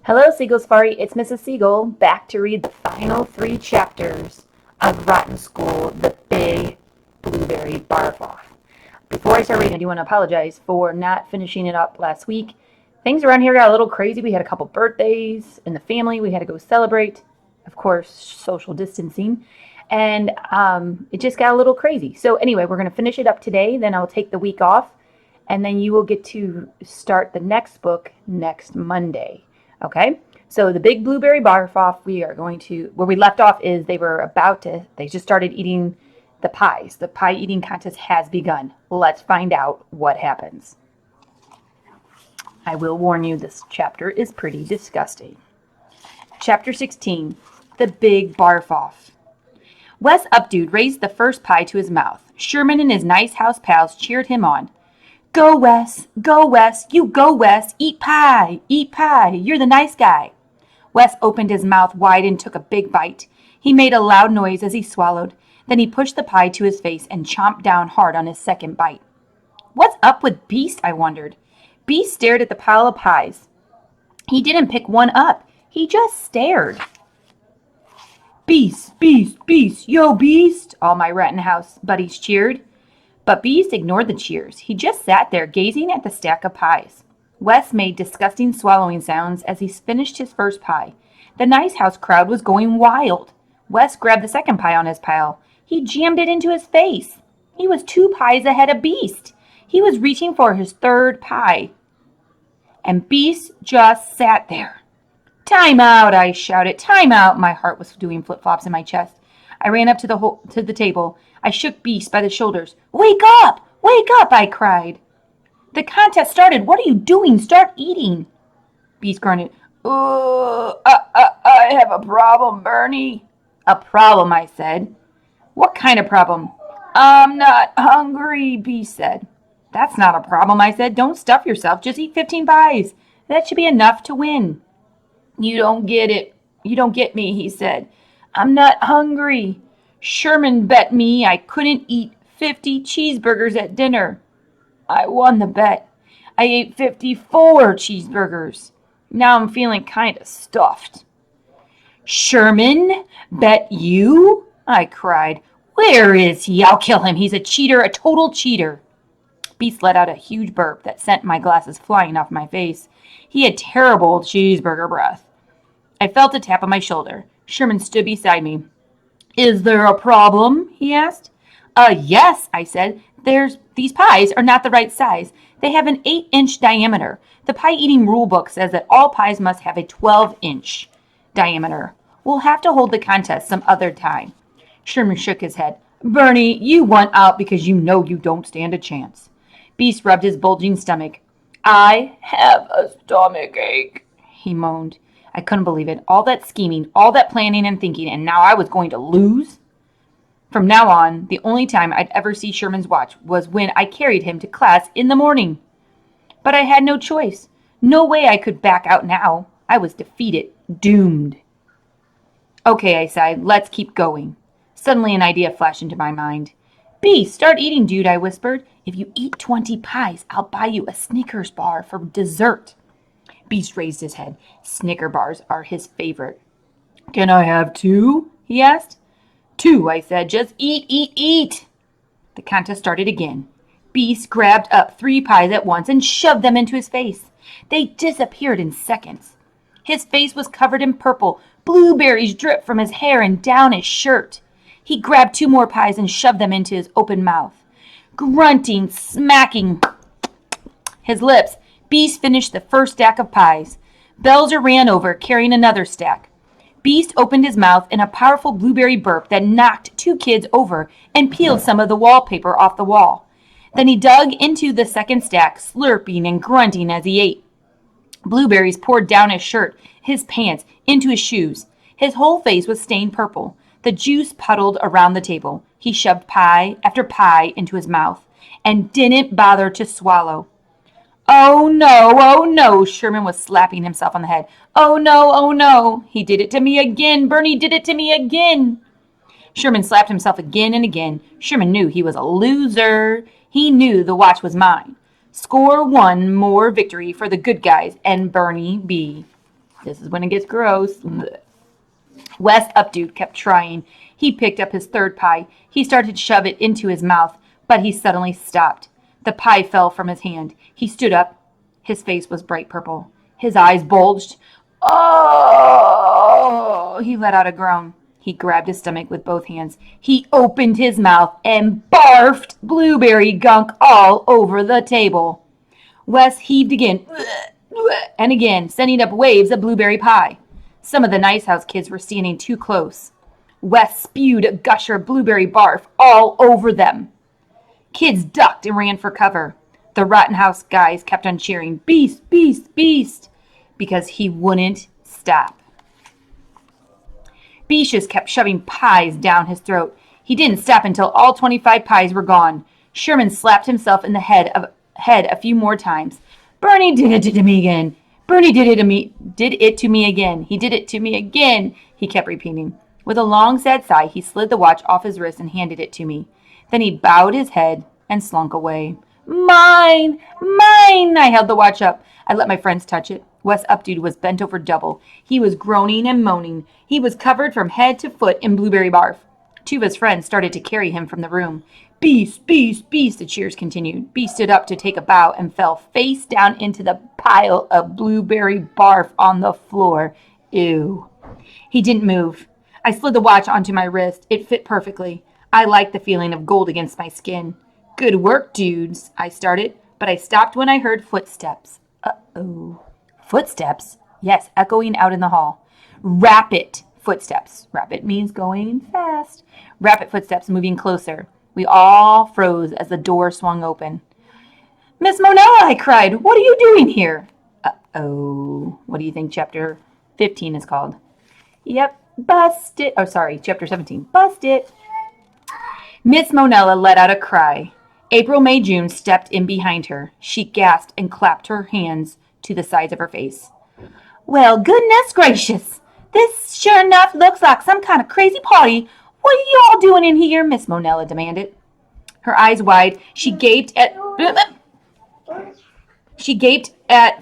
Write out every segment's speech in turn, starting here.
Hello, Siegel Safari. It's Mrs. Siegel, back to read the final 3 chapters of Rotten School, The Big Blueberry Barf-Off. Before I start reading, I do want to apologize for not finishing it up last week. Things around here got a little crazy. We had a couple birthdays in the family. We had to go celebrate, of course, social distancing. And it just got a little crazy. So anyway, we're going to finish it up today. Then I'll take the week off. And then you will get to start the next book next Monday. Okay, so the Big Blueberry Barf-Off, we are going to, where we left off is they just started eating the pies. The pie eating contest has begun. Let's find out what happens. I will warn you, this chapter is pretty disgusting. Chapter 16, The Big Barf-Off. Wes Updude raised the first pie to his mouth. Sherman and his nice house pals cheered him on. Go, Wes! Go, Wes! You go, Wes! Eat pie! Eat pie! You're the nice guy! Wes opened his mouth wide and took a big bite. He made a loud noise as he swallowed. Then he pushed the pie to his face and chomped down hard on his second bite. What's up with Beast? I wondered. Beast stared at the pile of pies. He didn't pick one up. He just stared. Beast! Beast! Beast! Yo, Beast! All my Rittenhouse buddies cheered. But Beast ignored the cheers. He just sat there gazing at the stack of pies. Wes made disgusting swallowing sounds as he finished his first pie. The nice house crowd was going wild. Wes grabbed the second pie on his pile. He jammed it into his face. He was 2 pies ahead of Beast. He was reaching for his third pie. And Beast just sat there. Time out, I shouted. Time out. My heart was doing flip-flops in my chest. I ran up to the table. I shook Beast by the shoulders. Wake up! Wake up! I cried. The contest started. What are you doing? Start eating. Beast grunted. I have a problem, Bernie. A problem, I said. What kind of problem? I'm not hungry, Beast said. That's not a problem, I said. Don't stuff yourself. Just eat 15 pies. That should be enough to win. You don't get it. You don't get me, he said. I'm not hungry. Sherman bet me I couldn't eat 50 cheeseburgers at dinner. I won the bet. I ate 54 cheeseburgers. Now I'm feeling kind of stuffed. Sherman bet you? I cried. Where is he? I'll kill him. He's a cheater, a total cheater. Beast let out a huge burp that sent my glasses flying off my face. He had terrible cheeseburger breath. I felt a tap on my shoulder. Sherman stood beside me. Is there a problem? He asked. Yes, I said. These pies are not the right size. They have an 8-inch diameter. The pie-eating rule book says that all pies must have a 12-inch diameter. We'll have to hold the contest some other time. Sherman shook his head. Bernie, you want out because you know you don't stand a chance. Beast rubbed his bulging stomach. I have a stomach ache, he moaned. I couldn't believe it. All that scheming, all that planning and thinking, and now I was going to lose? From now on, the only time I'd ever see Sherman's watch was when I carried him to class in the morning. But I had no choice. No way I could back out now. I was defeated, doomed. Okay, I sighed. Let's keep going. Suddenly an idea flashed into my mind. Beast, start eating, dude, I whispered. If you eat 20 pies, I'll buy you a Snickers bar for dessert. Beast raised his head. Snicker bars are his favorite. Can I have 2? He asked. 2, I said. Just eat, eat, eat. The contest started again. Beast grabbed up 3 pies at once and shoved them into his face. They disappeared in seconds. His face was covered in purple. Blueberries dripped from his hair and down his shirt. He grabbed 2 more pies and shoved them into his open mouth. Grunting, smacking his lips, Beast finished the first stack of pies. Belzer ran over, carrying another stack. Beast opened his mouth in a powerful blueberry burp that knocked 2 kids over and peeled some of the wallpaper off the wall. Then he dug into the second stack, slurping and grunting as he ate. Blueberries poured down his shirt, his pants, into his shoes. His whole face was stained purple. The juice puddled around the table. He shoved pie after pie into his mouth and didn't bother to swallow. Oh no, Sherman was slapping himself on the head. Oh no, he did it to me again. Bernie did it to me again. Sherman slapped himself again and again. Sherman knew he was a loser. He knew the watch was mine. Score one more victory for the good guys and Bernie B. This is when it gets gross. Wes Updude kept trying. He picked up his third pie. He started to shove it into his mouth, but he suddenly stopped. The pie fell from his hand. He stood up. His face was bright purple. His eyes bulged. Oh! He let out a groan. He grabbed his stomach with both hands. He opened his mouth and barfed blueberry gunk all over the table. Wes heaved again and again, sending up waves of blueberry pie. Some of the Nice House kids were standing too close. Wes spewed a gusher of blueberry barf all over them. Kids ducked and ran for cover. The Rottenhouse guys kept on cheering, "Beast, beast, beast," because he wouldn't stop. Beast just kept shoving pies down his throat. He didn't stop until all 25 pies were gone. Sherman slapped himself in the head a few more times. "Bernie did it to me again. Bernie did it to me again. He did it to me again," he kept repeating. With a long, sad sigh, he slid the watch off his wrist and handed it to me. Then he bowed his head and slunk away. "Mine! Mine!" I held the watch up. I let my friends touch it. Wes Updude was bent over double. He was groaning and moaning. He was covered from head to foot in blueberry barf. Two of his friends started to carry him from the room. "Beast, beast, beast," the cheers continued. Beast stood up to take a bow and fell face down into the pile of blueberry barf on the floor. Ew. He didn't move. I slid the watch onto my wrist. It fit perfectly. I liked the feeling of gold against my skin. "Good work, dudes," I started, but I stopped when I heard footsteps. Uh-oh. Footsteps? Yes, echoing out in the hall. Rapid footsteps. Rapid means going fast. Rapid footsteps moving closer. We all froze as the door swung open. "Miss Monella," I cried, "what are you doing here?" Uh-oh. What do you think chapter 15 is called? Yep, bust it. Oh, sorry, chapter 17. Bust it. Miss Monella let out a cry. April May June stepped in behind her. She gasped and clapped her hands to the sides of her face. "Well, goodness gracious! This sure enough looks like some kind of crazy party. What are you all doing in here?" Miss Monella demanded. Her eyes wide, she gaped at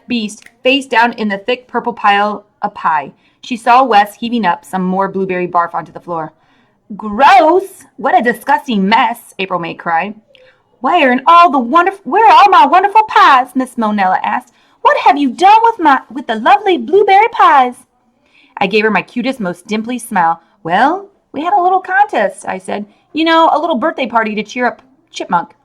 Beast, face down in the thick purple pile of pie. She saw Wes heaving up some more blueberry barf onto the floor. "Gross! What a disgusting mess!" April May cried. Where are all my wonderful pies?" Miss Monella asked. "What have you done with the lovely blueberry pies?" I gave her my cutest, most dimply smile. "Well, we had a little contest," I said. "You know, a little birthday party to cheer up Chipmunk."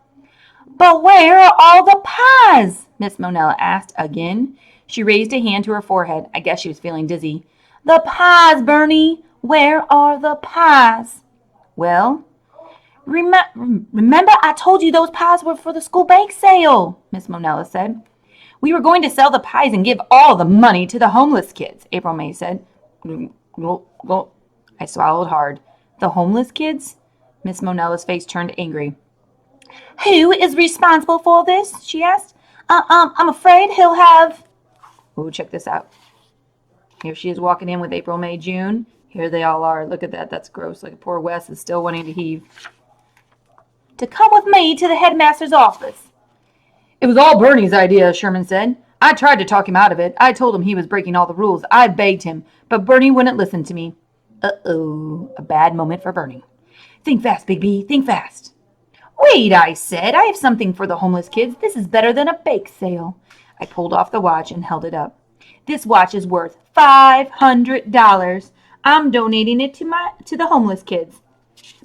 "But where are all the pies?" Miss Monella asked again. She raised a hand to her forehead. I guess she was feeling dizzy. "The pies, Bernie. Where are the pies?" "Well, remember I told you those pies were for the school bake sale," Miss Monella said. "We were going to sell the pies and give all the money to the homeless kids," April May said. I swallowed hard. "The homeless kids?" Miss Monella's face turned angry. "Who is responsible for this?" she asked. I'm afraid he'll have..." Oh, check this out. Here she is walking in with April May June. Here they all are. Look at that. That's gross. Like poor Wes is still wanting to heave. "To come with me to the headmaster's office." "It was all Bernie's idea," Sherman said. "I tried to talk him out of it. I told him he was breaking all the rules. I begged him, but Bernie wouldn't listen to me." Uh-oh, a bad moment for Bernie. "Think fast, Big B, think fast." "Wait," I said. "I have something for the homeless kids. This is better than a bake sale." I pulled off the watch and held it up. "This watch is worth $500. I'm donating it to the homeless kids."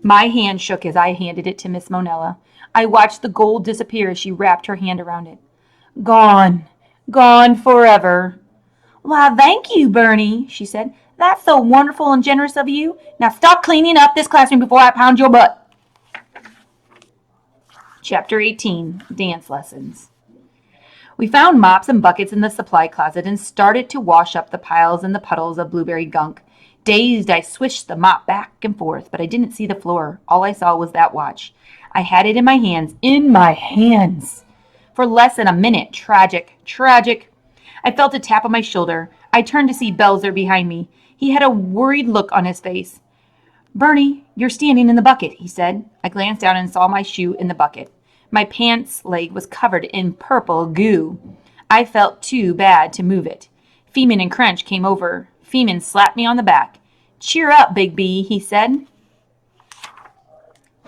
My hand shook as I handed it to Miss Monella. I watched the gold disappear as she wrapped her hand around it. "Gone. Gone forever." "Why, thank you, Bernie," she said. "That's so wonderful and generous of you. Now stop cleaning up this classroom before I pound your butt." Chapter 18, Dance Lessons. We found mops and buckets in the supply closet and started to wash up the piles and the puddles of blueberry gunk. Dazed, I swished the mop back and forth, but I didn't see the floor. All I saw was that watch. I had it in my hands. In my hands! For less than a minute. Tragic. Tragic. I felt a tap on my shoulder. I turned to see Belzer behind me. He had a worried look on his face. "Bernie, you're standing in the bucket," he said. I glanced down and saw my shoe in the bucket. My pants leg was covered in purple goo. I felt too bad to move it. Feeman and Crunch came over. Feeman slapped me on the back. "Cheer up, Big B," he said.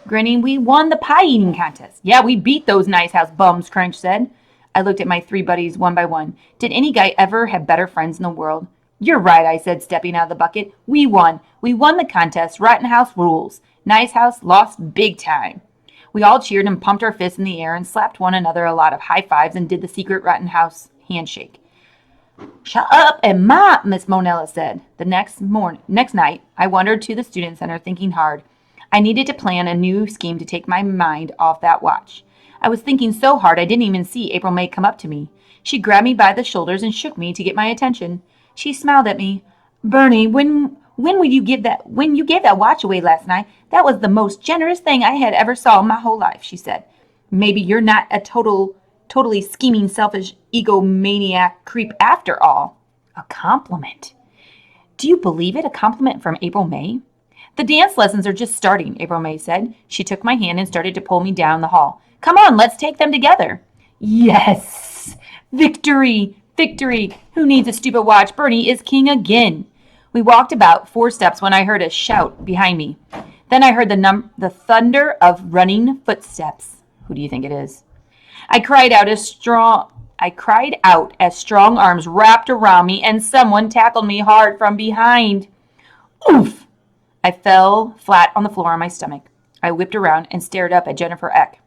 Grinning, "We won the pie eating contest." "Yeah, we beat those nice house bums," Crunch said. I looked at my 3 buddies one by one. Did any guy ever have better friends in the world? "You're right," I said, stepping out of the bucket. "We won. We won the contest. Rittenhouse rules. Nice house lost big time." We all cheered and pumped our fists in the air and slapped one another a lot of high fives and did the secret Rittenhouse handshake. "Shut up and mop," Miss Monella said. The next night, I wandered to the student center thinking hard. I needed to plan a new scheme to take my mind off that watch. I was thinking so hard I didn't even see April May come up to me. She grabbed me by the shoulders and shook me to get my attention. She smiled at me. "Bernie, when you gave that watch away last night, that was the most generous thing I had ever saw in my whole life," she said. "Maybe you're not a totally scheming, selfish, egomaniac creep after all." A compliment. Do you believe it? A compliment from April May? "The dance lessons are just starting," April May said. She took my hand and started to pull me down the hall. "Come on, let's take them together." Yes! Victory! Victory! Who needs a stupid watch? Bernie is king again. We walked about 4 steps when I heard a shout behind me. Then I heard the thunder of running footsteps. Who do you think it is? I cried out as strong arms wrapped around me and someone tackled me hard from behind. Oof! I fell flat on the floor on my stomach. I whipped around and stared up at Jennifer Eck.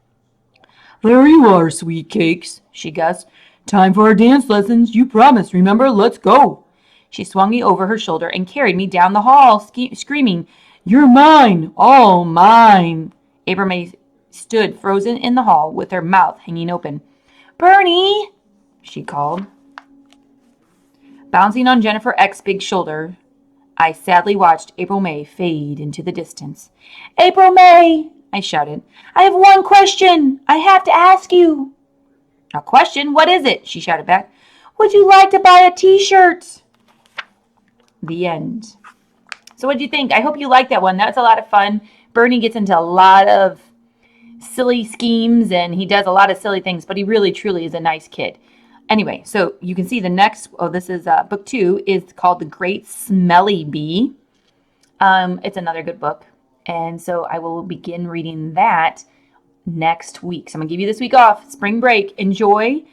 "There you are, sweet cakes," she guessed. "Time for our dance lessons. You promised, remember? Let's go." She swung me over her shoulder and carried me down the hall, screaming, "You're mine, all mine." April May stood frozen in the hall with her mouth hanging open. "Bernie," she called. Bouncing on Jennifer Eck's big shoulder, I sadly watched April May fade into the distance. "April May," I shouted, "I have one question. I have to ask you." "A question? What is it?" she shouted back. "Would you like to buy a t-shirt?" The end. So what do you think? I hope you liked that one. That was a lot of fun. Bernie gets into a lot of silly schemes and he does a lot of silly things, but he really, truly is a nice kid. Anyway, so you can see the next, this is book 2, is called The Great Smelly Bee. It's another good book. And so I will begin reading that next week. So I'm going to give you this week off, spring break. Enjoy.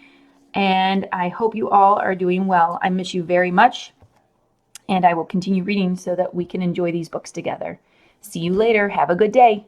And I hope you all are doing well. I miss you very much. And I will continue reading so that we can enjoy these books together. See you later. Have a good day.